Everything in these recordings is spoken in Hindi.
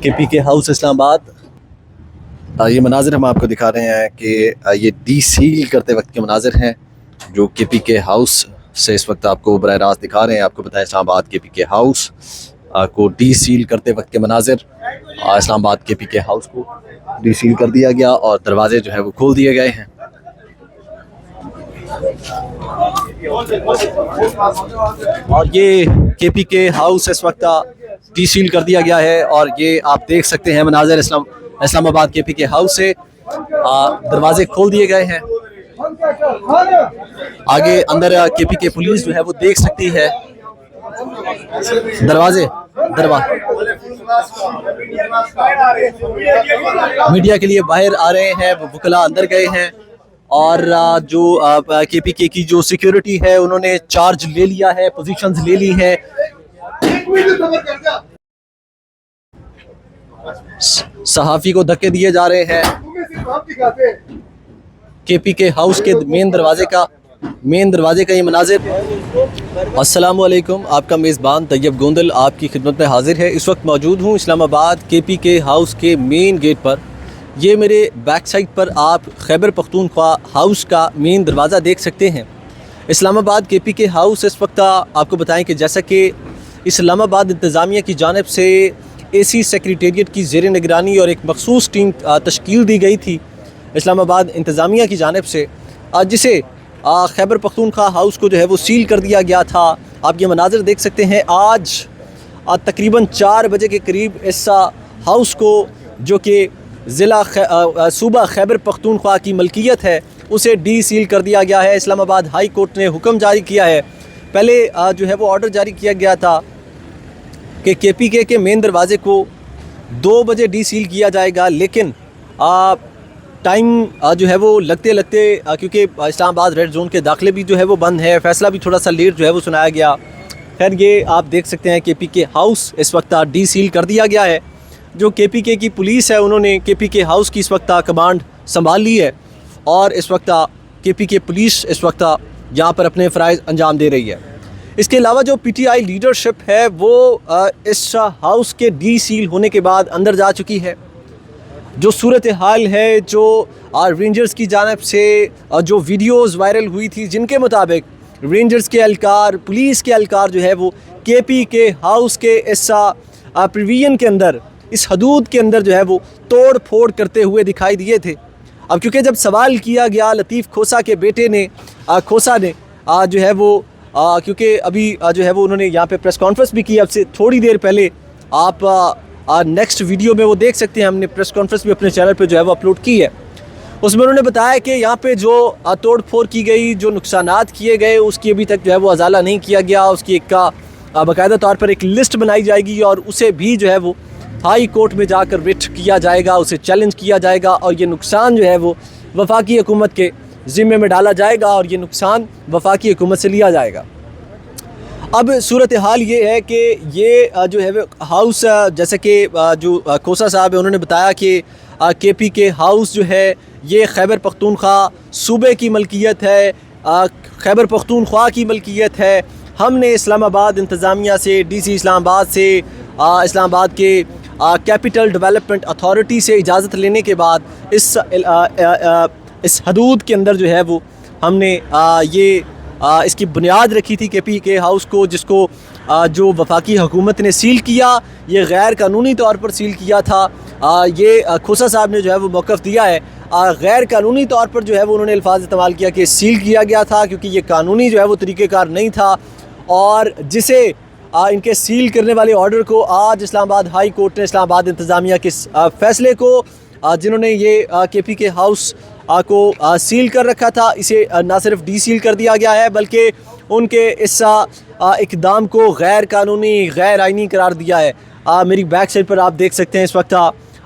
KP के हाउस इस्लामाबाद। ये मनाजिर हम आपको दिखा रहे हैं कि ये डी सील करते वक्त के मनाजिर हैं जो KP के हाउस से इस वक्त आपको बराह रास्त दिखा रहे हैं। आपको पता है इस्लामाबाद KP के हाउस को डी सील करते वक्त के मनाजिर। इस्लामाबाद KP के हाउस को डी सील कर दिया गया और दरवाजे जो है वो खोल दिए गए हैं। और ये KP के हाउस इस वक्त डी सील कर दिया गया है और ये आप देख सकते हैं मनाजिर इस्लामाबाद KP के हाउस से दरवाजे खोल दिए गए हैं। आगे अंदर KP के पुलिस जो है वो देख सकती है दरवाजे मीडिया के लिए बाहर आ रहे हैं, वकला अंदर गए हैं और जो KP की जो सिक्योरिटी है उन्होंने चार्ज ले लिया है, पोजीशंस ले ली है। सहाफ़ी को धक्के दिए जा रहे हैं। KP के हाउस के मेन दरवाजे का ये मनाजिर। अस्सलामुअलैकुम, आपका मेज़बान तैयब गोंदल आपकी खिदमत में हाजिर है। इस वक्त मौजूद हूँ इस्लामाबाद KP के हाउस के मेन गेट पर। ये मेरे बैक साइड पर आप खैबर पख्तूनख्वा हाउस का मेन दरवाज़ा देख सकते हैं। इस्लामाबाद KP के हाउस इस वक्त आपको बताएं कि जैसा कि इस्लामाबाद इंतज़ामिया की जानिब से AC सेक्रेटेरिएट की ज़ेर निगरानी और एक मखसूस टीम तश्कील दी गई थी इस्लामाबाद इंतज़ामिया की जानिब से, जिसे खैबर पख्तूनख्वा हाउस को जो है वो सील कर दिया गया था। आप ये मनाज़र देख सकते हैं। आज तकरीबन 4 बजे के करीब इस हाउस को, जो कि ज़िला सूबा खैबर पख्तूनख्वा की मलकियत है, उसे डी सील कर दिया गया है। इस्लामाबाद हाई कोर्ट ने हुक्म जारी किया है। पहले जो है वो ऑर्डर जारी किया गया था कि KP के मेन दरवाज़े को 2 बजे डी सील किया जाएगा, लेकिन टाइम जो है वो लगते क्योंकि इस्लामाबाद रेड जोन के दाखिले भी जो है वो बंद है, फ़ैसला भी थोड़ा सा लेट जो है वो सुनाया गया। खैर ये आप देख सकते हैं KP के हाउस इस वक्त डी सील कर दिया गया है। जो KP की पुलिस है उन्होंने KP के हाउस की इस वक्त कमांड संभाल ली है और इस वक्त KP के पुलिस इस वक्त यहाँ पर अपने फ़राइज़ अंजाम दे रही है। इसके अलावा जो PTI लीडरशिप है वो इस हाउस के डी सील होने के बाद अंदर जा चुकी है। जो सूरत हाल है, जो रेंजर्स की जानिब से जो वीडियोज़ वायरल हुई थी, जिनके मुताबिक रेंजर्स के एहलकार, पुलिस के एहलकार जो है वो KP के हाउस के इस प्रीवियन के अंदर, इस हदूद के अंदर जो है वो तोड़ फोड़ करते हुए दिखाई दिए थे। अब क्योंकि जब सवाल किया गया लतीफ़ खोसा के बेटे ने, खोसा ने जो है वो क्योंकि अभी जो है वो उन्होंने यहाँ पे प्रेस कॉन्फ्रेंस भी की अब से थोड़ी देर पहले। आप नेक्स्ट वीडियो में वो देख सकते हैं, हमने प्रेस कॉन्फ्रेंस भी अपने चैनल पे जो है वो अपलोड की है। उसमें उन्होंने बताया कि यहाँ पे जो तोड़ फोड़ की गई, जो नुकसानात किए गए, उसकी अभी तक जो है वो अजाला नहीं किया गया। उसकी एक का बाकायदा तौर पर एक लिस्ट बनाई जाएगी और उसे भी जो है वो हाई कोर्ट में जाकर रिट किया जाएगा, उसे चैलेंज किया जाएगा और ये नुकसान जो है वो वफाकी हुकूमत के ज़िम्मे में डाला जाएगा और ये नुकसान वफाकी हुकूमत से लिया जाएगा। अब सूरत हाल ये है कि ये जो है वो हाउस, जैसे कि जो खोसा साहब है उन्होंने बताया कि KP के हाउस जो है ये खैबर पख्तूनख्वा सूबे की मलकियत है, खैबर पख्तूनख्वा की मलकियत है। हमने इस्लामाबाद इंतज़ामिया से, DC इस्लामाबाद से, इस्लामाबाद के कैपिटल डेवलपमेंट अथॉरिटी से इजाज़त लेने के बाद इस हदूद के अंदर जो है वो हमने इसकी बुनियाद रखी थी KP के हाउस को, जिसको जो वफाकी हुकूमत ने सील किया, ये गैर कानूनी तौर पर सील किया था। ये खोसा साहब ने जो है वो मौक़िफ़ दिया है। गैर कानूनी तौर पर जो है वो उन्होंने अल्फाज इस्तेमाल किया कि सील किया गया था क्योंकि ये कानूनी जो है वो तरीक़ेकार नहीं था, और जिसे इनके सील करने वाले ऑर्डर को आज इस्लामाबाद हाई कोर्ट ने इस्लामाबाद इंतज़ामिया के फ़ैसले को, जिन्होंने ये KP के हाउस को सील कर रखा था, इसे ना सिर्फ डी सील कर दिया गया है बल्कि उनके इस इक़दाम को गैर कानूनी, गैर आइनी करार दिया है। मेरी बैक साइड पर आप देख सकते हैं इस वक्त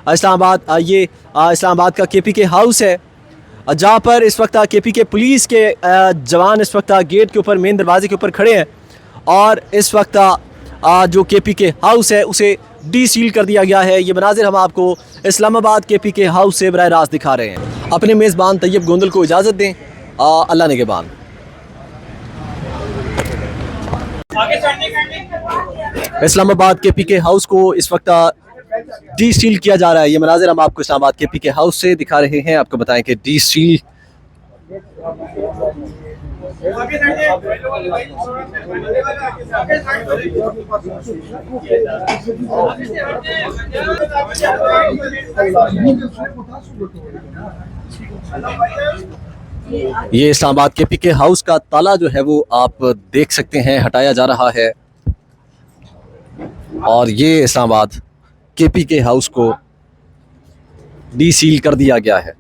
इस्लामाबाद का KP के हाउस है, जहाँ पर इस वक्त KP के पुलिस के जवान इस वक्त गेट के ऊपर, मेन दरवाजे के ऊपर खड़े हैं और इस वक्त जो KP के हाउस है उसे डी सील कर दिया गया है। ये मनाजिर हम आपको इस्लामाबाद KP के हाउस से बराह रास्त दिखा रहे हैं। अपने मेज़बान तैयब गोंदल को इजाज़त दें। अल्लाह निगहबान। इस्लामाबाद KP के हाउस को इस वक्त डी सील किया जा रहा है। ये मनाजिर हम आपको इस्लामाबाद केपी के हाउस से दिखा रहे हैं। आपको बताएं कि डी सील ये इस्लामाबाद केपी के हाउस का ताला जो है वो आप देख सकते हैं हटाया जा रहा है और ये इस्लामाबाद केपी के हाउस को डी सील कर दिया गया है।